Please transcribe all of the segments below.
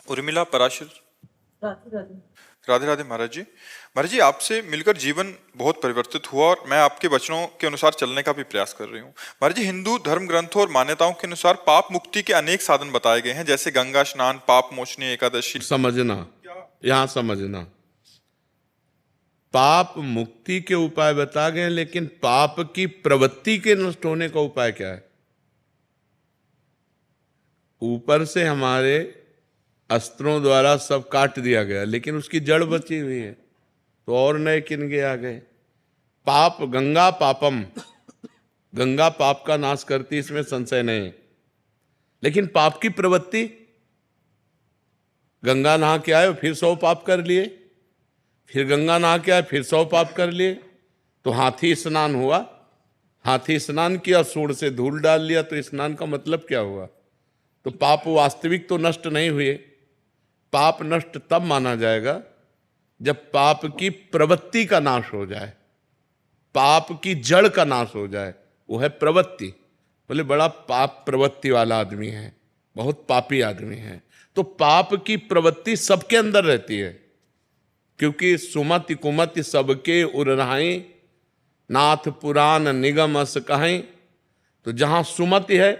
उर्मिला पराशर। राधे राधे। राधे राधे महाराज जी। महाराज जी, आपसे मिलकर जीवन बहुत परिवर्तित हुआ और मैं आपके वचनों के अनुसार चलने का भी प्रयास कर रही हूँ। महाराज जी, हिंदू धर्म ग्रंथों और मान्यताओं के अनुसार पाप मुक्ति के अनेक साधन बताए गए हैं, जैसे गंगा स्नान, पाप मोचनी एकादशी। समझना, यहां समझना, पाप मुक्ति के उपाय बता गए, लेकिन पाप की प्रवृत्ति के नष्ट होने का उपाय क्या है? ऊपर से हमारे अस्त्रों द्वारा सब काट दिया गया, लेकिन उसकी जड़ बची हुई है, तो और नए किनके आ गए। पाप गंगा पापम, गंगा पाप का नाश करती, इसमें संशय नहीं। लेकिन पाप की प्रवृत्ति, गंगा नहा के आए फिर 100 पाप कर लिए, फिर गंगा नहा के आए फिर 100 पाप कर लिए, तो हाथी स्नान हुआ, हाथी स्नान किया, सूंड से धूल डाल लिया, तो स्नान का मतलब क्या हुआ? तो पाप वास्तविक तो नष्ट नहीं हुए। पाप नष्ट तब माना जाएगा जब पाप की प्रवृत्ति का नाश हो जाए, पाप की जड़ का नाश हो जाए, वो है प्रवृत्ति। बोले बड़ा पाप प्रवृत्ति वाला आदमी है, बहुत पापी आदमी है। तो पाप की प्रवृत्ति सबके अंदर रहती है, क्योंकि सुमति कुमति सबके उरनाई, नाथ पुराण निगम अस कहें। तो जहां सुमति है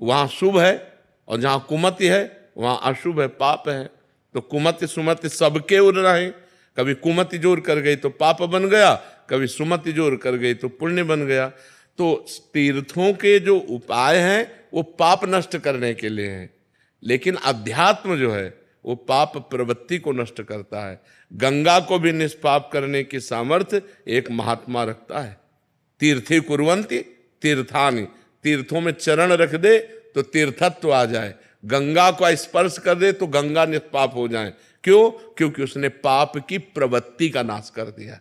वहां शुभ है, और जहां कुमति है वहां अशुभ है, पाप है। तो कुमति सुमति सबके उरनाई, कभी कुमति जोर कर गई तो पाप बन गया, कभी सुमति जोर कर गई तो पुण्य बन गया। तो तीर्थों के जो उपाय हैं वो पाप नष्ट करने के लिए हैं, लेकिन अध्यात्म जो है वो पाप प्रवृत्ति को नष्ट करता है। गंगा को भी निष्पाप करने की सामर्थ्य एक महात्मा रखता है। तीर्थी कुर्वन्ति तीर्थानि, तीर्थों में चरण रख दे तो तीर्थत्व आ जाए, गंगा को स्पर्श कर दे तो गंगा निष्पाप हो जाए। क्यों? क्योंकि उसने पाप की प्रवृत्ति का नाश कर दिया।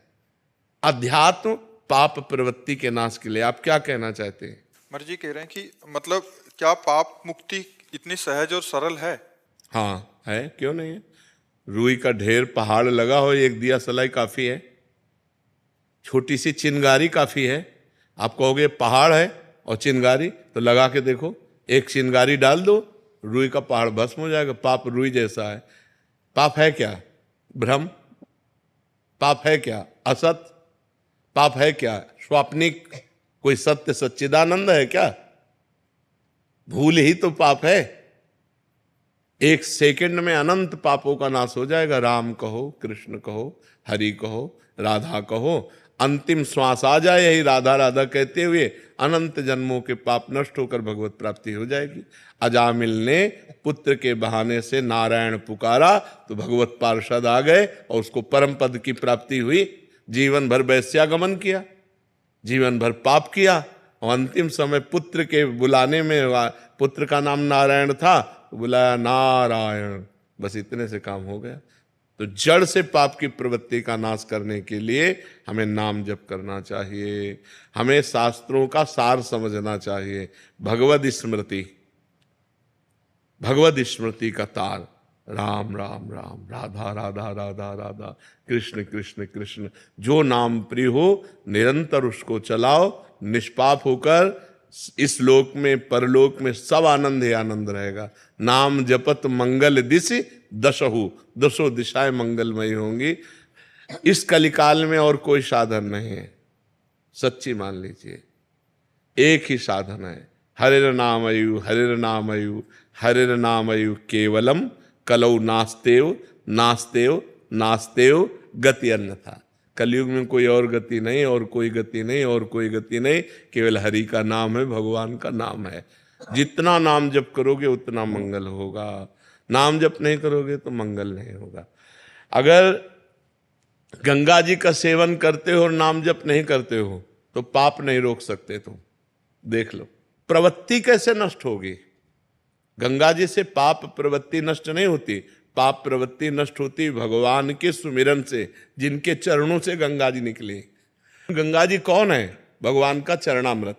अध्यात्म पाप प्रवृत्ति के नाश के लिए। आप क्या कहना चाहते हैं? महाराज जी कह रहे हैं कि मतलब क्या पाप मुक्ति इतनी सहज और सरल है? हाँ है, क्यों नहीं है। रुई का ढेर पहाड़ लगा हो, एक दिया सलाई काफी है, छोटी सी चिंगारी काफी है। आप कहोगे पहाड़ है और चिंगारी, तो लगा के देखो, एक चिंगारी डाल दो, रुई का पहाड़ भस्म हो जाएगा। पाप रुई जैसा है। पाप है क्या? भ्रम। पाप है क्या? असत। पाप है क्या? स्वाप्निक। कोई सत्य सच्चिदानंद है क्या? भूल ही तो पाप है। एक सेकंड में अनंत पापों का नाश हो जाएगा। राम कहो, कृष्ण कहो, हरि कहो, राधा कहो, अंतिम श्वास आ जाए यही राधा राधा कहते हुए, अनंत जन्मों के पाप नष्ट होकर भगवत प्राप्ति हो जाएगी। अजामिल ने पुत्र के बहाने से नारायण पुकारा तो भगवत पार्षद आ गए और उसको परम पद की प्राप्ति हुई। जीवन भर वैश्यागमन किया, जीवन भर पाप किया, और अंतिम समय पुत्र के बुलाने में, पुत्र का नाम नारायण था तो बुलाया नारायण, बस इतने से काम हो गया। तो जड़ से पाप की प्रवृत्ति का नाश करने के लिए हमें नाम जप करना चाहिए, हमें शास्त्रों का सार समझना चाहिए। भगवद स्मृति, भगवद स्मृति का तार, राम राम राम, राधा राधा राधा राधा, कृष्ण कृष्ण कृष्ण। जो नाम प्रिय हो निरंतर उसको चलाओ, निष्पाप होकर इस लोक में परलोक में सब आनंद ही आनंद रहेगा। नाम जपत मंगल दिशि दशहु, दसों दिशाएं मंगलमयी होंगी। इस कलिकाल में और कोई साधन नहीं है, सच्ची मान लीजिए, एक ही साधन है। हरिर नामयु हरिर नामयु हरिर नामयु केवलम, कलौ नास्तेव नास्तेव नास्तेव गति अन्यथा। कलयुग में कोई और गति नहीं, और कोई गति नहीं, और कोई गति नहीं, केवल हरि का नाम है, भगवान का नाम है। जितना नाम जप करोगे उतना मंगल होगा, नाम जप नहीं करोगे तो मंगल नहीं होगा। अगर गंगा जी का सेवन करते हो और नाम जप नहीं करते हो तो पाप नहीं रोक सकते तुम। देख लो प्रवृत्ति कैसे नष्ट होगी। गंगा जी से पाप प्रवृत्ति नष्ट नहीं होती, पाप प्रवृत्ति नष्ट होती भगवान के सुमिरन से, जिनके चरणों से गंगा जी निकली। गंगा जी कौन है? भगवान का चरणामृत।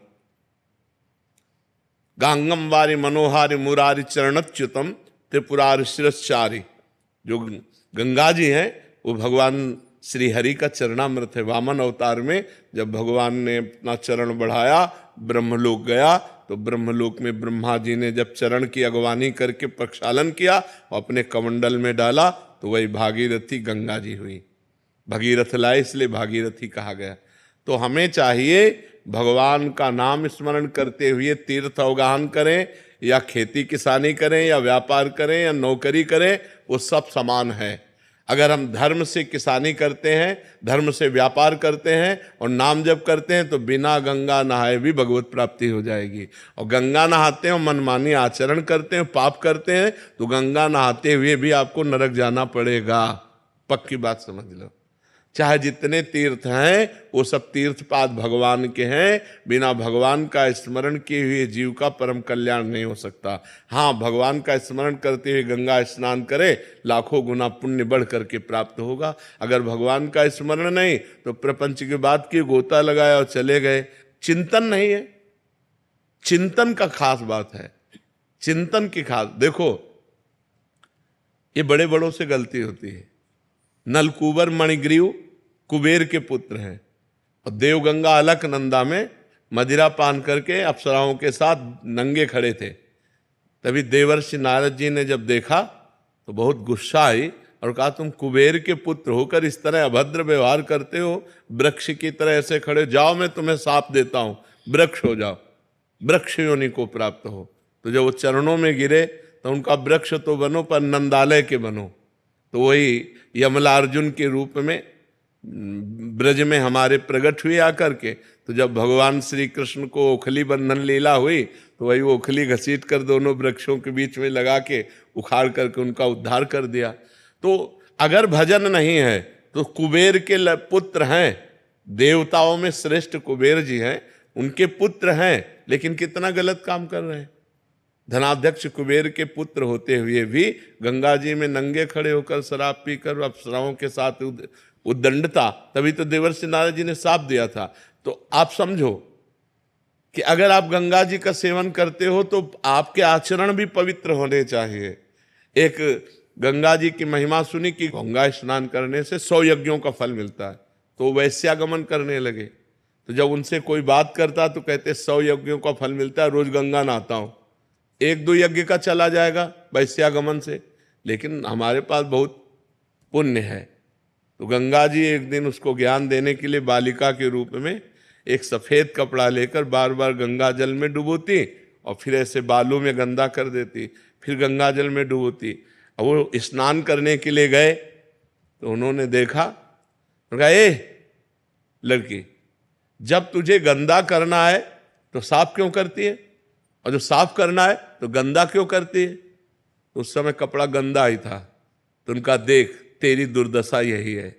गांगम वारि मनोहारि मुरारि चरणच्युतम त्रिपुरारि शिरश्चारि। जो गंगा जी हैं वो भगवान श्री हरि का चरणामृत है। वामन अवतार में जब भगवान ने अपना चरण बढ़ाया, ब्रह्मलोक गया तो ब्रह्मलोक में ब्रह्मा जी ने जब चरण की अगवानी करके प्रक्षालन किया और अपने कमंडल में डाला तो वही भागीरथी गंगा जी हुई। भगीरथ लाए इसलिए भागीरथी कहा गया। तो हमें चाहिए भगवान का नाम स्मरण करते हुए तीर्थ अवगाहन करें, या खेती किसानी करें, या व्यापार करें, या नौकरी करें, वो सब समान है। अगर हम धर्म से किसानी करते हैं, धर्म से व्यापार करते हैं और नाम जप करते हैं तो बिना गंगा नहाए भी भगवत प्राप्ति हो जाएगी। और गंगा नहाते हैं और मनमानी आचरण करते हैं, पाप करते हैं, तो गंगा नहाते हुए भी आपको नरक जाना पड़ेगा। पक्की बात समझ लो। चाहे जितने तीर्थ हैं वो सब तीर्थपाद भगवान के हैं। बिना भगवान का स्मरण किए हुए जीव का परम कल्याण नहीं हो सकता। हाँ, भगवान का स्मरण करते हुए गंगा स्नान करे, लाखों गुना पुण्य बढ़ करके प्राप्त होगा। अगर भगवान का स्मरण नहीं तो प्रपंच की बात की, गोता लगाया और चले गए। चिंतन नहीं है, चिंतन का खास बात है, चिंतन की खास। देखो, ये बड़े बड़ों से गलती होती है। नलकुबर मणिग्रीव कुबेर के पुत्र हैं और देवगंगा अलकनंदा में मदिरा पान करके अप्सराओं के साथ नंगे खड़े थे। तभी देवर्षि नारद जी ने जब देखा तो बहुत गुस्सा आई और कहा, तुम कुबेर के पुत्र होकर इस तरह अभद्र व्यवहार करते हो, वृक्ष की तरह ऐसे खड़े, जाओ मैं तुम्हें साप देता हूं, वृक्ष हो जाओ, वृक्ष योनि को प्राप्त हो। तो जब वो चरणों में गिरे तो उनका वृक्ष तो बनो पर नंदालय के बनो। तो वही यमलार्जुन के रूप में ब्रज में हमारे प्रकट हुए आकर के। तो जब भगवान श्री कृष्ण को ओखली बंधन लीला हुई तो वही ओखली घसीट कर दोनों वृक्षों के बीच में लगा के उखाड़ करके उनका उद्धार कर दिया। तो अगर भजन नहीं है तो कुबेर के पुत्र हैं, देवताओं में श्रेष्ठ कुबेर जी हैं, उनके पुत्र हैं, लेकिन कितना गलत काम कर रहे हैं। धनाध्यक्ष कुबेर के पुत्र होते हुए भी गंगा जी में नंगे खड़े होकर शराब पीकर अप्सराओं के साथ उद्दंडता, तभी तो देवर्षि नारद जी ने शाप दिया था। तो आप समझो कि अगर आप गंगा जी का सेवन करते हो तो आपके आचरण भी पवित्र होने चाहिए। एक गंगा जी की महिमा सुनी कि गंगा स्नान करने से 100 यज्ञों का फल मिलता है, तो वैश्यागमन करने लगे। तो जब उनसे कोई बात करता तो कहते 100 यज्ञों का फल मिलता है, रोज गंगा नहाता हूं, 1-2 यज्ञ का चला जाएगा वैश्यागमन से, लेकिन हमारे पास बहुत पुण्य है। तो गंगा जी एक दिन उसको ज्ञान देने के लिए बालिका के रूप में एक सफेद कपड़ा लेकर बार बार गंगा जल में डुबोती और फिर ऐसे बालों में गंदा कर देती, फिर गंगा जल में डुबोती। और वो स्नान करने के लिए गए तो उन्होंने देखा, कहा, ए लड़की, जब तुझे गंदा करना है तो साफ क्यों करती है, और जो साफ करना है तो गंदा क्यों करती है। तो उस समय कपड़ा गंदा ही था। तो उनका, देख तेरी दुर्दशा यही है,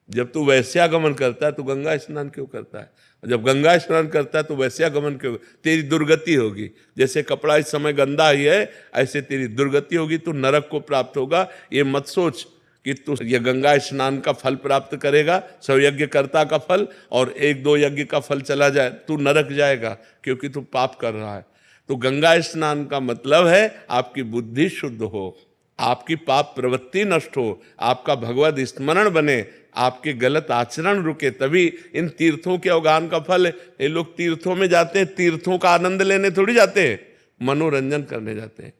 जब तू वैश्यागमन करता है तो गंगा स्नान क्यों करता है, और जब गंगा स्नान करता है तो वैश्यागमन क्यों, तेरी दुर्गति होगी। जैसे कपड़ा इस समय गंदा ही है, ऐसे तेरी दुर्गति होगी, तू नरक को प्राप्त होगा। ये मत सोच कि तू ये गंगा स्नान का फल प्राप्त करेगा, 100 यज्ञकर्ता का फल और 1-2 यज्ञ का फल चला जाए, तू नरक जाएगा, क्योंकि तू पाप कर रहा है। तो गंगा स्नान का मतलब है आपकी बुद्धि शुद्ध हो, आपकी पाप प्रवृत्ति नष्ट हो, आपका भगवत स्मरण बने, आपके गलत आचरण रुके, तभी इन तीर्थों के अवगाहन का फल है। ये लोग तीर्थों में जाते हैं, तीर्थों का आनंद लेने थोड़ी जाते हैं, मनोरंजन करने जाते हैं।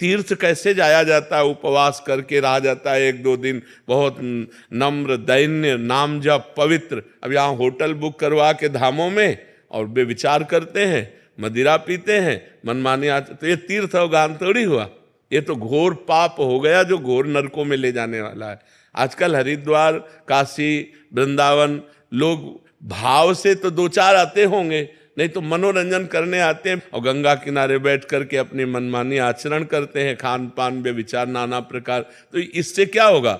तीर्थ कैसे जाया जाता है, उपवास करके रहा जाता है 1-2 दिन, बहुत नम्र दैन्य, नाम जप, पवित्र। अब यहाँ होटल बुक करवा के धामों में और वे विचार करते हैं, मदिरा पीते हैं, मनमानी आते, तो ये तीर्थ अवगाहन थोड़ी हुआ। ये तो घोर पाप हो गया जो घोर नरकों में ले जाने वाला है। आजकल हरिद्वार, काशी, वृंदावन लोग भाव से तो 2-4 आते होंगे, नहीं तो मनोरंजन करने आते हैं और गंगा किनारे बैठ करके अपनी मनमानी आचरण करते हैं, खान पान व्यभिचार नाना प्रकार। तो इससे क्या होगा,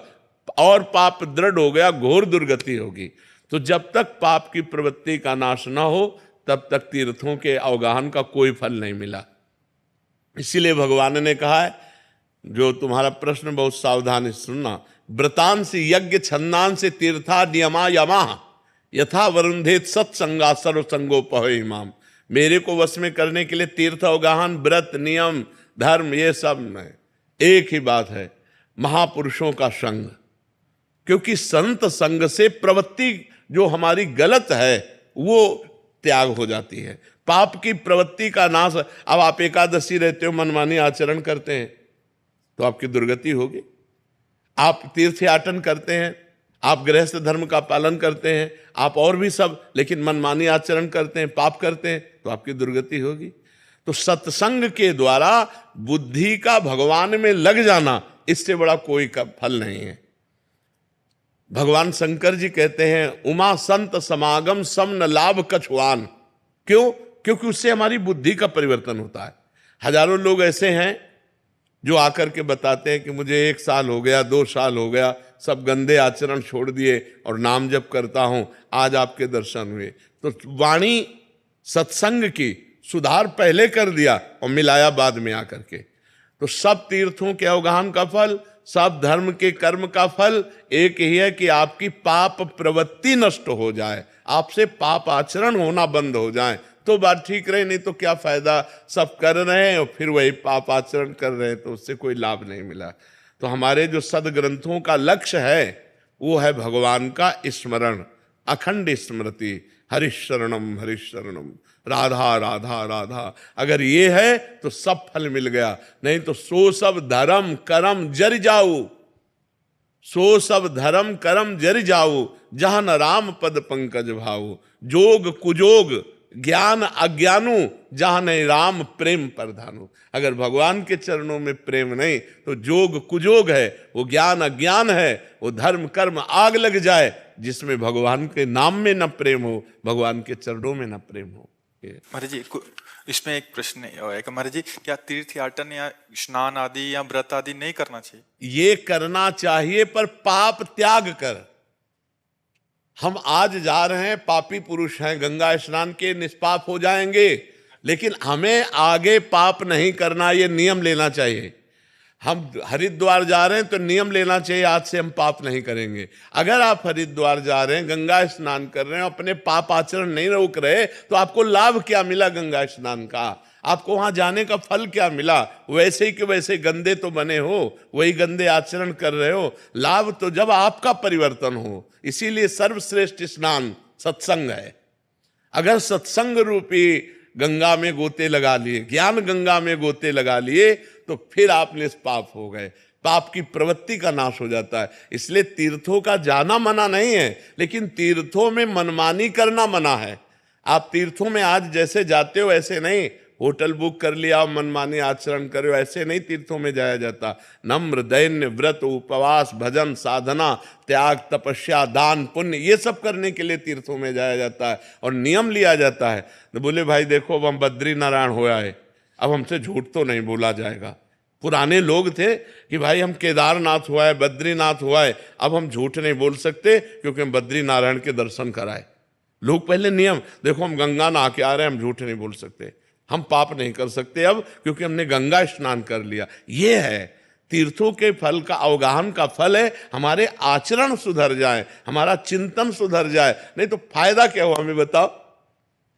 और पाप दृढ़ हो गया, घोर दुर्गति होगी। तो जब तक पाप की प्रवृत्ति का नाश न हो तब तक तीर्थों के अवगाहन का कोई फल नहीं मिला। इसीलिए भगवान ने कहा है, जो तुम्हारा प्रश्न बहुत सावधानी सुनना, व्रतांसि यज्ञ छंदांसि तीर्था नियमा यमा यथा वरुंधेत सत्संगा सर्वसंगोपह इमाम। मेरे को वश में करने के लिए तीर्थ अवगाहन, व्रत, नियम, धर्म, ये सब में एक ही बात है, महापुरुषों का संग। क्योंकि संत संग से प्रवृत्ति जो हमारी गलत है वो त्याग हो जाती है, पाप की प्रवृत्ति का नाश। अब आप एकादशी रहते हो, मनमानी आचरण करते हैं तो आपकी दुर्गति होगी। आप तीर्थयाटन करते हैं, आप गृहस्थ धर्म का पालन करते हैं, आप और भी सब, लेकिन मनमानी आचरण करते हैं, पाप करते हैं तो आपकी दुर्गति होगी। तो सत्संग के द्वारा बुद्धि का भगवान में लग जाना, इससे बड़ा कोई का फल नहीं है। भगवान शंकर जी कहते हैं, उमा संत समागम सम न लाभ कछुआन। क्यों? क्योंकि उससे हमारी बुद्धि का परिवर्तन होता है। हजारों लोग ऐसे हैं जो आकर के बताते हैं कि मुझे 1 साल हो गया, 2 साल हो गया, सब गंदे आचरण छोड़ दिए और नाम जप करता हूं, आज आपके दर्शन हुए। तो वाणी सत्संग की सुधार पहले कर दिया और मिलाया बाद में आकर के। तो सब तीर्थों के अवगाहन का फल, सब धर्म के कर्म का फल एक ही है कि आपकी पाप प्रवृत्ति नष्ट हो जाए, आपसे पाप आचरण होना बंद हो जाए तो बात ठीक रहे। नहीं तो क्या फायदा, सब कर रहे हैं और फिर वही पाप आचरण कर रहे हैं तो उससे कोई लाभ नहीं मिला। तो हमारे जो सदग्रंथों का लक्ष्य है वो है भगवान का स्मरण, अखंड स्मृति, हरिशरणम हरिशरणम, राधा राधा राधा। अगर ये है तो सब फल मिल गया, नहीं तो सो सब धर्म कर्म जर जाऊ, सो सब धर्म कर्म जर जाऊ, जहां न राम पद पंकज भाऊ। जोग कुजोग ज्ञान अज्ञानु, जहां नहीं राम प्रेम प्रधानु। अगर भगवान के चरणों में प्रेम नहीं तो जोग कुजोग है, वो ज्ञान अज्ञान है, वो धर्म कर्म आग लग जाए जिसमें भगवान के नाम में न प्रेम हो, भगवान के चरणों में न प्रेम हो। महाराज जी इसमें एक प्रश्न है कि महाराज जी क्या तीर्थयाटन या स्नान आदि या व्रत आदि नहीं करना चाहिए? ये करना चाहिए पर पाप त्याग कर। हम आज जा रहे हैं, पापी पुरुष हैं, गंगा स्नान के निष्पाप हो जाएंगे, लेकिन हमें आगे पाप नहीं करना, ये नियम लेना चाहिए। हम हरिद्वार जा रहे हैं तो नियम लेना चाहिए, आज से हम पाप नहीं करेंगे। अगर आप हरिद्वार जा रहे हैं, गंगा स्नान कर रहे हैं, अपने पाप आचरण नहीं रोक रहे तो आपको लाभ क्या मिला गंगा स्नान का? आपको वहां जाने का फल क्या मिला? वैसे ही कि वैसे गंदे तो बने हो, वही गंदे आचरण कर रहे हो। लाभ तो जब आपका परिवर्तन हो। इसीलिए सर्वश्रेष्ठ स्नान सत्संग है। अगर सत्संग रूपी गंगा में गोते लगा लिए, ज्ञान गंगा में गोते लगा लिए, तो फिर आप निष्पाप हो गए, पाप की प्रवृत्ति का नाश हो जाता है। इसलिए तीर्थों का जाना मना नहीं है, लेकिन तीर्थों में मनमानी करना मना है। आप तीर्थों में आज जैसे जाते हो ऐसे नहीं, होटल बुक कर लिया और मनमानी आचरण करो, ऐसे नहीं तीर्थों में जाया जाता। नम्र दैन्य व्रत उपवास भजन साधना त्याग तपस्या दान पुण्य, ये सब करने के लिए तीर्थों में जाया जाता है और नियम लिया जाता है। तो बोले भाई देखो अब हम बद्री नारायण हो आए, अब हमसे झूठ तो नहीं बोला जाएगा। पुराने लोग थे कि भाई हम केदारनाथ हुआ है, बद्रीनाथ हुआ है, अब हम झूठ नहीं बोल सकते क्योंकि हम बद्री नारायण के दर्शन कराए। लोग पहले नियम, देखो हम गंगा नहा के आ रहे हैं, हम झूठ नहीं बोल सकते, हम पाप नहीं कर सकते अब क्योंकि हमने गंगा स्नान कर लिया। ये है तीर्थों के फल का, अवगाहन का फल है हमारे आचरण सुधर जाए, हमारा चिंतन सुधर जाए। नहीं तो फायदा क्या हुआ, हमें बताओ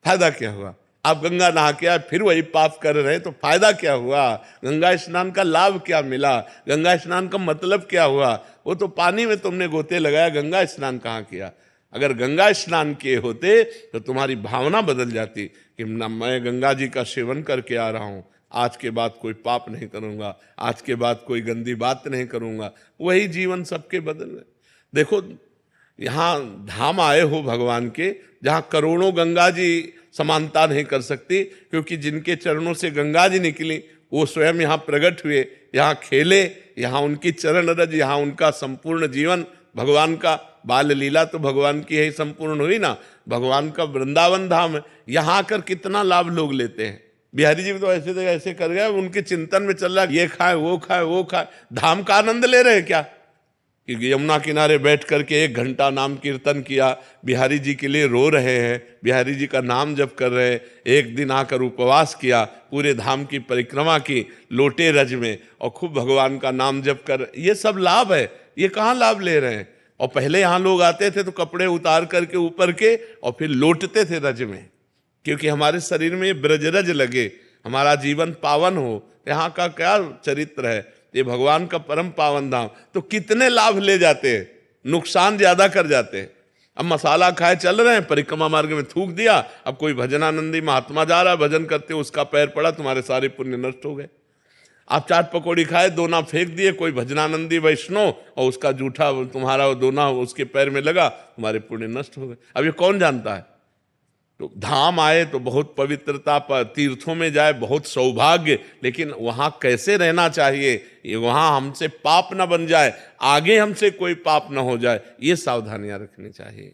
फायदा क्या हुआ? आप गंगा नहा के आए फिर वही पाप कर रहे हैं तो फायदा क्या हुआ? गंगा स्नान का लाभ क्या मिला? गंगा स्नान का मतलब क्या हुआ? वो तो पानी में तुमने गोते लगाया, गंगा स्नान कहाँ किया? अगर गंगा स्नान किए होते तो तुम्हारी भावना बदल जाती कि मैं गंगा जी का सेवन करके आ रहा हूँ, आज के बाद कोई पाप नहीं करूँगा, आज के बाद कोई गंदी बात नहीं करूँगा। वही जीवन सबके बदल में। देखो यहाँ धाम आए हो भगवान के, जहाँ करोड़ों गंगा जी समानता नहीं कर सकती, क्योंकि जिनके चरणों से गंगा जी निकली वो स्वयं यहाँ प्रकट हुए, यहाँ खेले, यहाँ उनकी चरण रज, यहाँ उनका संपूर्ण जीवन भगवान का बाल लीला तो भगवान की है संपूर्ण हुई ना, भगवान का वृंदावन धाम है। यहाँ आकर कितना लाभ लोग लेते हैं। बिहारी जी तो ऐसे कर गए, उनके चिंतन में चल रहा है ये खाए वो खाए वो खाए, धाम का आनंद ले रहे हैं क्या? कि यमुना किनारे बैठ करके 1 घंटा नाम कीर्तन किया, बिहारी जी के लिए रो रहे हैं, बिहारी जी का नाम जप कर रहे हैं। एक दिन आकर उपवास किया, पूरे धाम की परिक्रमा की लोटे रज में और खूब भगवान का नाम जप कर, ये सब लाभ है। ये कहाँ लाभ ले रहे हैं? और पहले यहाँ लोग आते थे तो कपड़े उतार करके ऊपर के और फिर लौटते थे रज में, क्योंकि हमारे शरीर में ब्रजरज लगे, हमारा जीवन पावन हो। यहाँ का क्या चरित्र है, ये भगवान का परम पावन धाम। तो कितने लाभ ले जाते हैं, नुकसान ज्यादा कर जाते हैं। अब मसाला खाए चल रहे हैं, परिक्रमा मार्ग में थूक दिया, अब कोई भजनानंदी महात्मा जा रहा है, भजन करते उसका पैर पड़ा, तुम्हारे सारे पुण्य नष्ट हो गए। आप चाट पकौड़ी खाए, दोना फेंक दिए, कोई भजनानंदी वैष्णव और उसका जूठा तुम्हारा दोना उसके पैर में लगा, तुम्हारे पुण्य नष्ट हो गए। अब ये कौन जानता है? तो धाम आए तो बहुत पवित्रता, पर तीर्थों में जाए बहुत सौभाग्य, लेकिन वहाँ कैसे रहना चाहिए, ये वहाँ हमसे पाप न बन जाए, आगे हमसे कोई पाप न हो जाए, ये सावधानियां रखनी चाहिए।